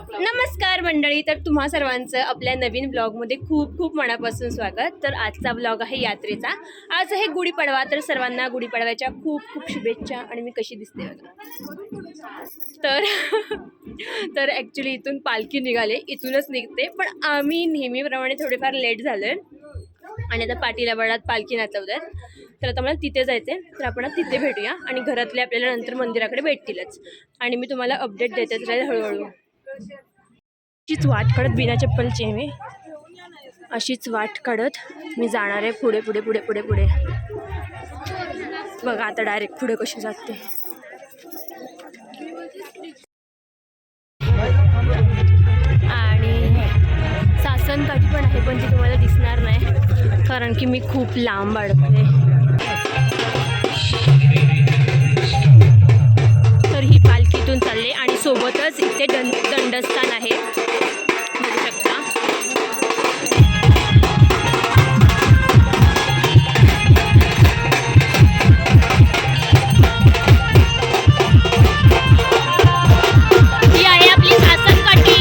नमस्कार मंडळी, तर तुम्हा सर्वांचं आपल्या नवीन ब्लॉगमध्ये खूप खूप मनापासून स्वागत। तर आजचा ब्लॉग आहे यात्रेचा। आज आहे गुढीपाडवा, तर सर्वांना गुढीपाडव्याच्या खूप खूप शुभेच्छा। आणि मी कशी दिसते बघा, तर ॲक्च्युली इथून पालखी निघाले, इथूनच निघते, पण आम्ही नेहमीप्रमाणे थोडेफार लेट झालोय आणि आता पाटीला बळात पालखी नाचवतात। तर आता मला तिथे जायचं आहे, तर आपण तिथे भेटूया आणि घरातले आपल्याला नंतर मंदिराकडे भेटतीलच आणि मी तुम्हाला अपडेट देतेच राहील हळूहळू। अशीच वाट काढत, बिना चप्पलची आहे मी, अशीच वाट काढत मी जाणार आहे पुढे पुढे पुढे पुढे पुढे। बघा आता डायरेक्ट पुढे कशी जाते। आणि सासनकाठी पण आहे, पण ती तुम्हाला दिसणार नाही कारण की मी खूप लांब अडकते। तर ही पालखीतून चालले आणि सोबतच इथे दंडस्थान आहे, बघू शकता। ही आहे आपली सासनकाठी।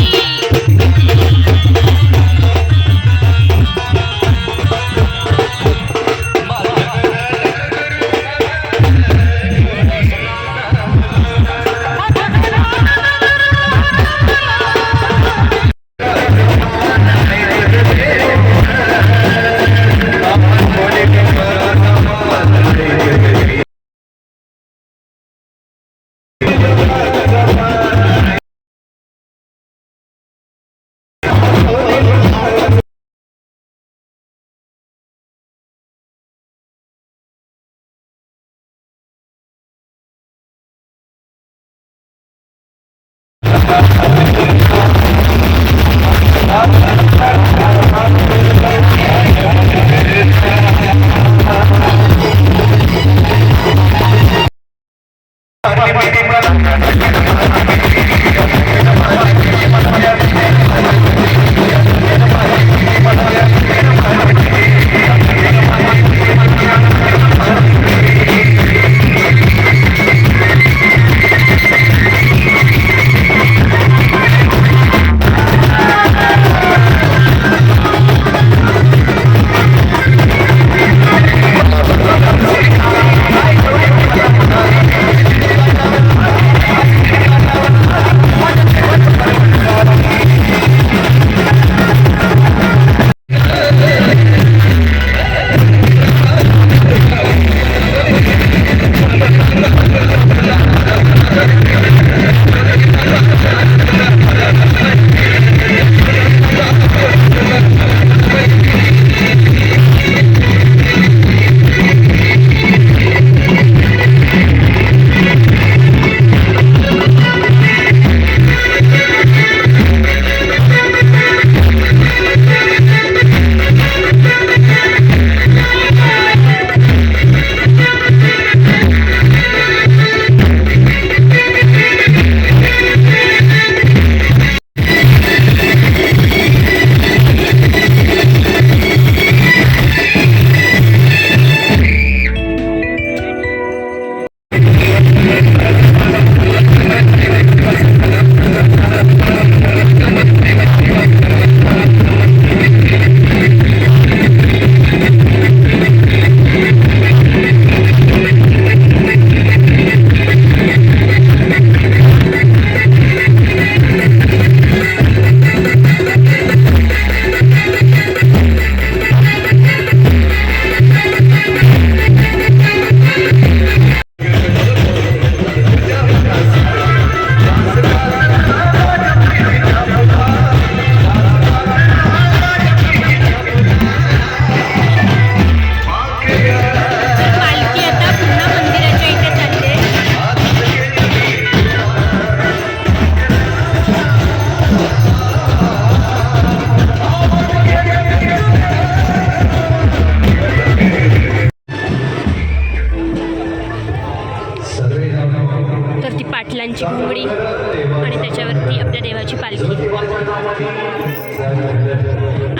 पाटलांची घोंगडी आणि त्याच्यावरती आपल्या देवाची पालखी।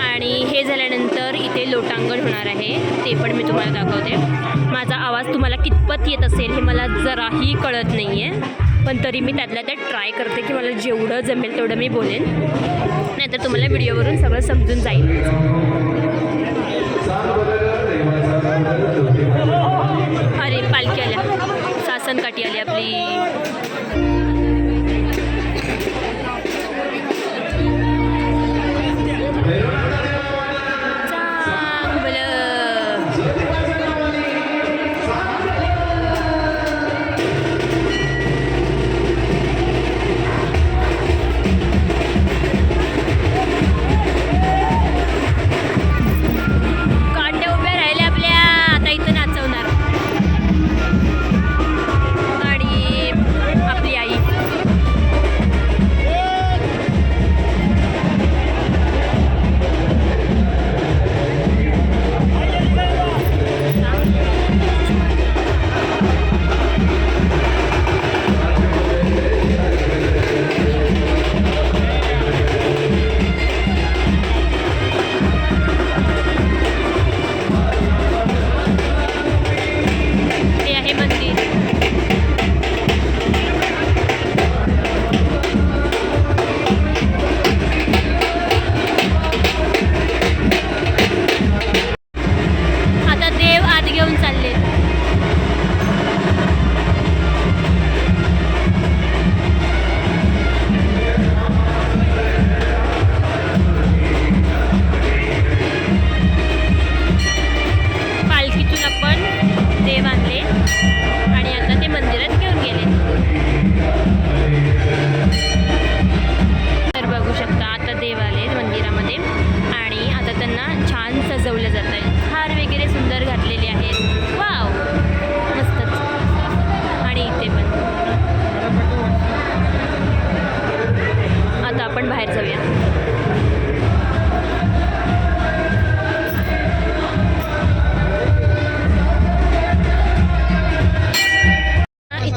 आणि हे झाल्यानंतर इथे लोटांगण होणार आहे, ते पण मी तुम्हाला दाखवते। माझा आवाज तुम्हाला कितपत येत असेल हे मला जराही कळत नाही आहे। पण तरी मी त्यातल्या त्यात ट्राय करते की मला जेवढं जमेल तेवढं मी बोलेन, नाहीतर तुम्हाला व्हिडिओवरून सगळं समजून जाईल. अरे पालखी आल्या, सासनकाठी आली आपली.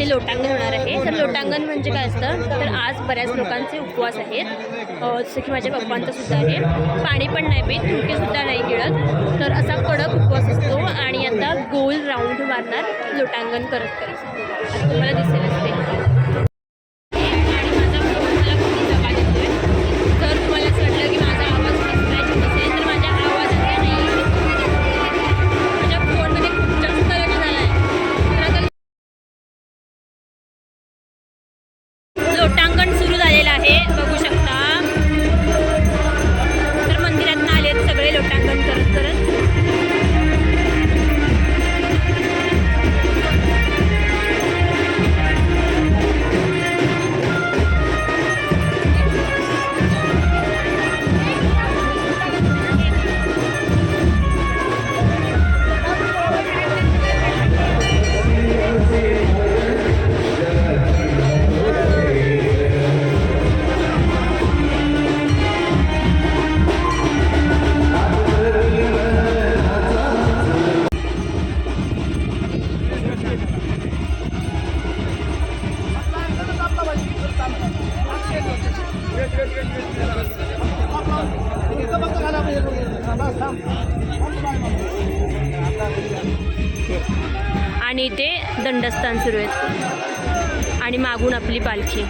लोटांगण होणार आहे. तर लोटांगण म्हणजे काय असतं, तर आज बऱ्याच लोकांचे उपवास आहेत, जसं की माझ्या पप्पांचा सुद्धा आहे. पाणी पण नाही पीत, सुद्धा नाही गिळत, तर असा कडक उपवास असतो. आणि आता गोल राऊंड मारणार लोटांगण करत करत, आता तुम्हाला दिसेलच ते. लोटांगण सुरू झालेलं आहे, बघू शकता. तर मंदिरात आलेत सगळे लोटांगण करत करत. आणि इथे दंडस्थान सुरू आहेत आणि मागून आपली पालखी.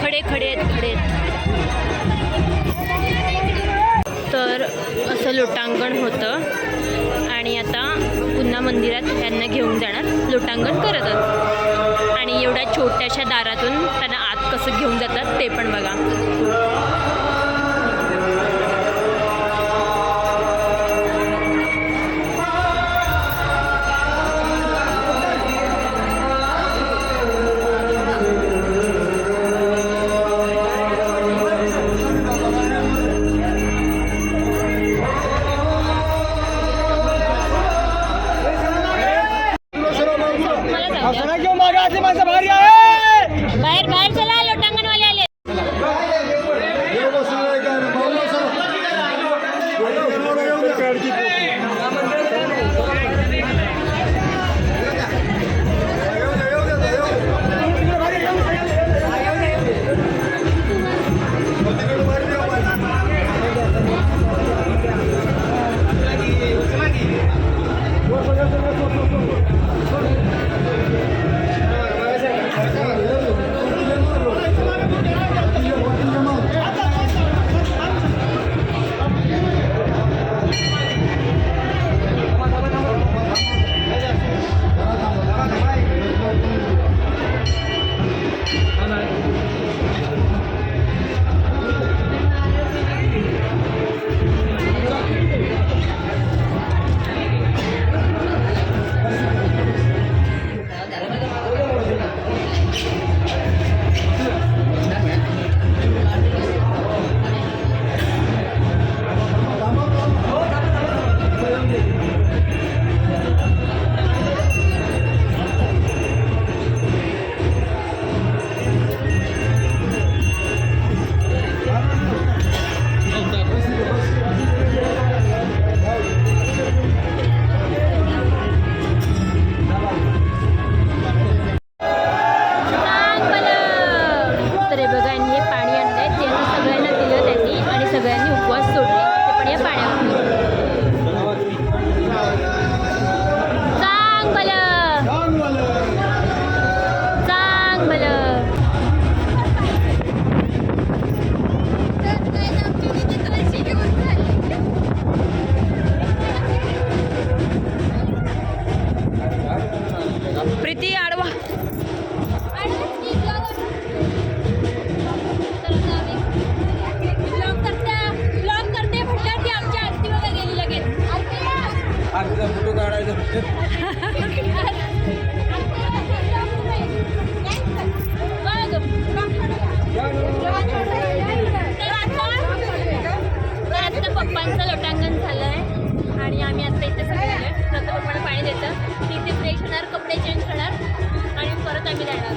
खडे खडे खडे. तर असं लोटांगण होतं आणि आता पुन्हा मंदिरात त्यांना घेऊन जाणार लोटांगण करत. आणि एवढ्या छोट्याशा दारातून त्यांना आत कसं घेऊन जातात ते पण बघा. बाहेर बाहेर चला, लोटांगणवाले आले. सर्वांचं लोटांगण झालं आहे आणि आम्ही आता इथे सगळे प्रथमपणे पाणी देतं, तिथे फ्रेश होणार, कपडे चेंज करणार आणि परत आम्ही जाणार.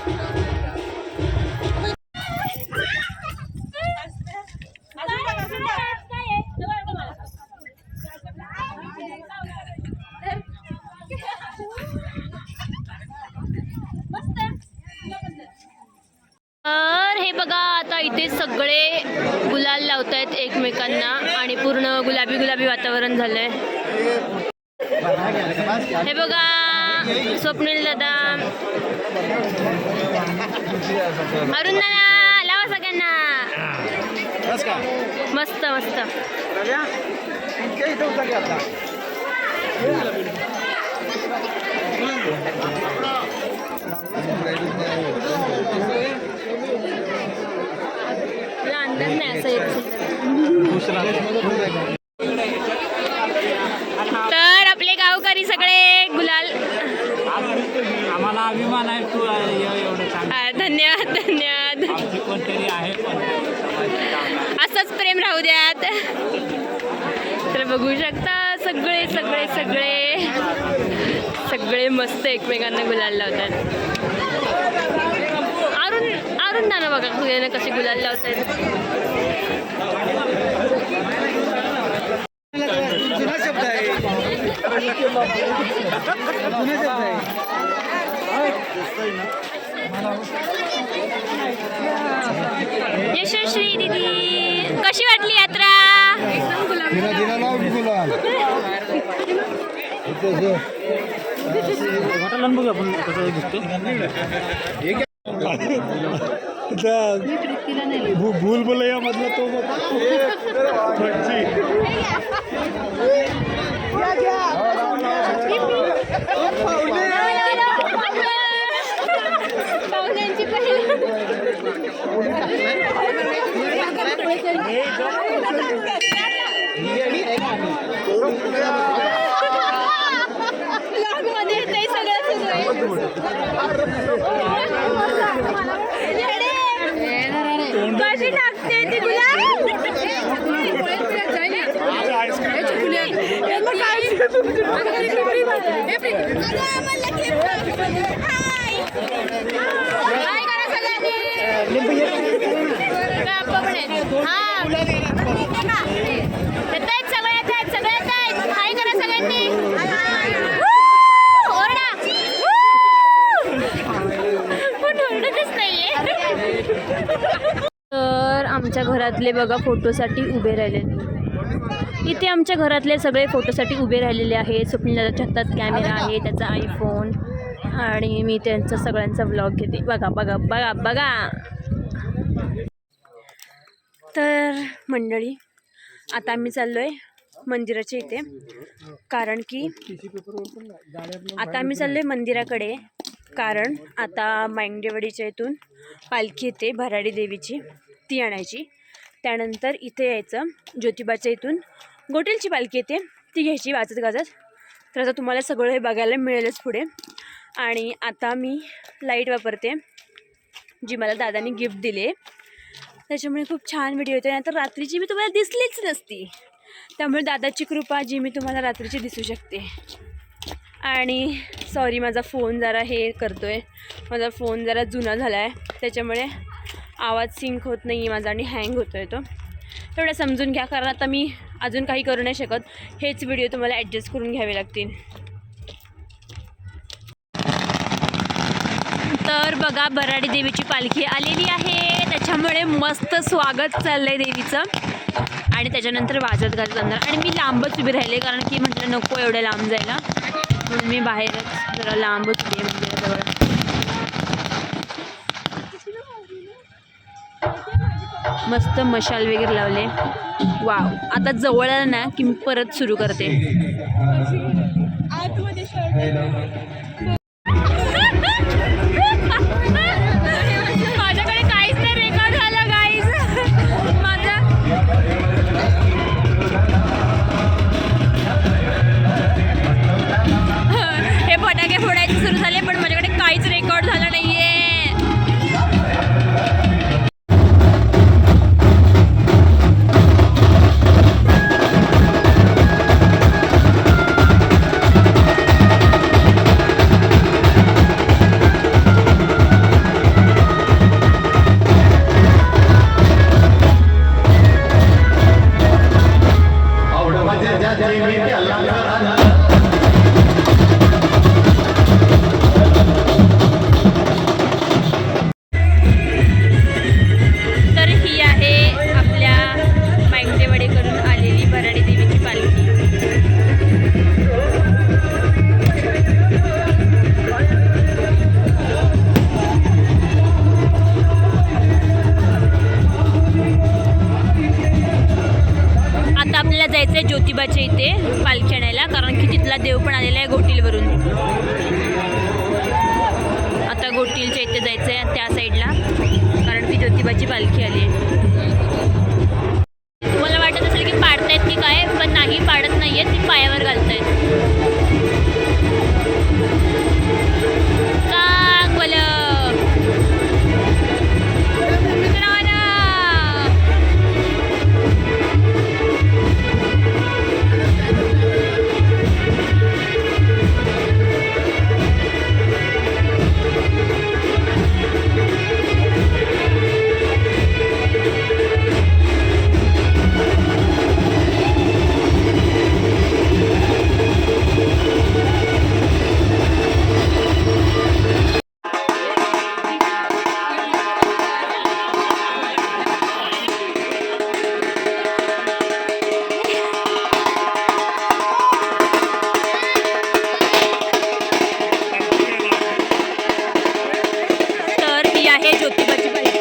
तर हे बघा आता इथे सगळे गुलाल लावत आहेत एकमेकांना आणि पूर्ण गुलाबी गुलाबी वातावरण झालंय. हे बघा स्वप्नील दादा, अरुण दादा, लावा सगळ्यांना. मस्त मस्त. अंदाज नाही असं येत. तर आपले गावकरी सगळे गुलाल, आम्हाला अभिमान आहे तू एवढं चांगलं. धन्यवाद धन्यवाद. कोणतरी आहे असंच प्रेम राहू द्यात. तर बघू शकता सगळे सगळे सगळे सगळे मस्त एकमेकांना गुलाल लावतात. अरुण दादा बघा कसे गुलाल लावत आहेत. जुना शब्द आहे. यशस्वी दीदी, कशी वाटली यात्रा? बघ आपण कसं दिसतो. भूल भुलैया मधला तो कशी लागते ती गुलाब? तर आमच्या घरातले बघा फोटोसाठी उभे राहिले. इथे आमच्या घरातले सगळे फोटोसाठी उभे राहिलेले आहेत. स्वप्नीलच्या हातात कॅमेरा आहे, त्याचा आयफोन, आणि मी त्यांचा सगळ्यांचा व्लॉग घेते. बघा बघा बघा बघा. तर मंडळी आता आम्ही चाललो आहे मंदिराच्या इथे, कारण की आता आम्ही चाललो आहे मंदिराकडे, कारण आता मांगदेवाडीच्या इथून पालखी येते भराडी देवीची, ती आणायची. त्यानंतर इथे यायचं, ज्योतिबाच्या इथून गोटेलची पालखी येते, ती घ्यायची वाजत गाजत. तर आता तुम्हाला सगळं हे बघायला मिळेलच पुढे. आणि आता मी लाईट वापरते, जी मला दादानी गिफ्ट दिले, त्याच्यामुळे खूप छान व्हिडिओ येते. नाहीतर रात्रीची मी तुम्हाला दिसलीच नसती, त्यामुळे दादाची कृपा जी मी तुम्हाला रात्रीची दिसू शकते. आणि सॉरी, माझा फोन जरा हे करतो आहे, माझा फोन जरा जुना झाला आहे, त्याच्यामुळे आवाज सिंक होत नाही आहे माझा आणि हँग होतो आहे तो. तेवढं समजून घ्या, कारण आता मी अजून काही करू नाही शकत. हेच व्हिडिओ तुम्हाला ॲडजस्ट करून घ्यावे लागतील. तर बघा भराडी देवीची पालखी आलेली आहे, त्याच्यामुळे मस्त स्वागत चाललं आहे देवीचं. आणि त्याच्यानंतर वाजत गाजत जाणार. आणि मी लांबच उभी राहिले, कारण की म्हटलं नको एवढ्या लांब जायला, म्हणून मी बाहेरच जरा लांबच उभी आहे मंदिराजवळ. मस्त मशाल वगैरे लावले. वाव, आता जवळ आलं ना की मी परत सुरू करते. माझ्याकडे काहीच नाही रेकॉर्ड झालं गाईज. माझं हे फटाके फोडायचे सुरू झाले, पण माझ्याकडे काहीच रेकॉर्ड झालं नाहीये. आता आपल्याला जायचं आहे ज्योतिबाच्या इथे पालखी आणायला, कारण की तिथला देव पण आलेला आहे घोटीलवरून. आता घोटीलच्या इथे जायचं आहे त्या साईडला, कारण की ज्योतिबाची पालखी आली आहे. तुम्हाला वाटत असेल की पाडतायत की काय, पण नाही, पाडत नाहीये, ती पायावर घालतायत. ज्योतिबाची पालखी.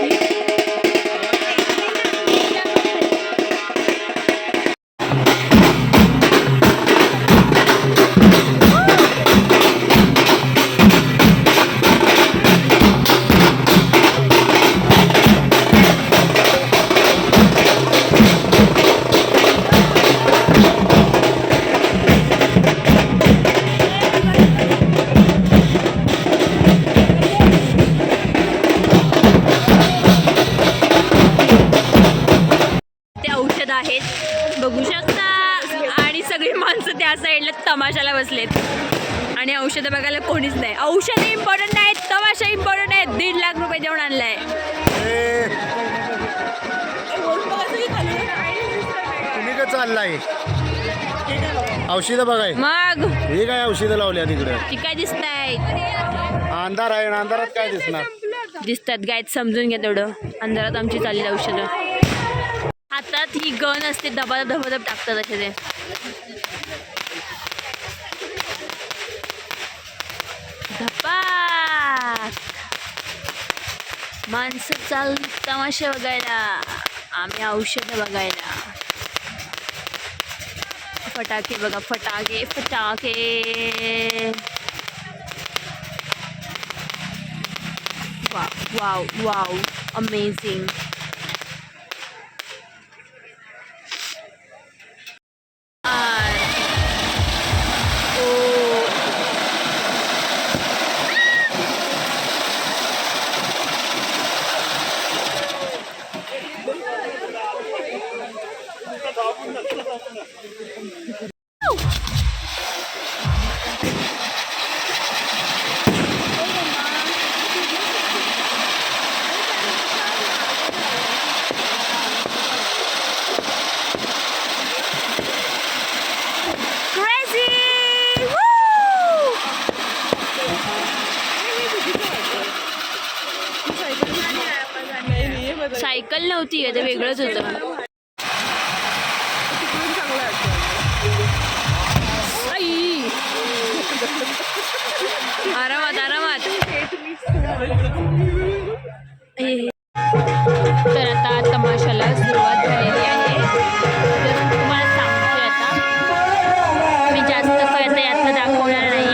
आहेत बघू शकता, आणि सगळी माणसं त्या साईडला तमाशाला बसलेत आणि औषधं बघायला कोणीच नाही. औषधं इम्पॉर्टंट आहेत, तमाशा इम्पॉर्टंट आहेत. 1.5 लाख रुपये देऊन आणलाय. तुम्ही का चाललाय औषधं बघाय? मग हे काय औषधं लावल्या तिकडे? ती काय दिसत आहेत? अंधार आहे ना, अंधारात काय दिसणार? दिसतात गायत, समजून घ्या तेवढं. अंधारात आमची चालली औषधं. हातात ही गन असते, धबाधब टाकतात असे ते. धपाक माणसं चाल तमाशा बघायला, आम्ही औषधं बघायला. फटाके बघा, फटाके फटाके. Wow wow wow, amazing. Cycle नव्हती, ते वेगळंच होतं. आरामात आरामात. तर आता तमाशाला सुरुवात झालेली आहे. तर तुम्हाला सांगते, आता मी जास्त काय आता यातलं दाखवणार नाही.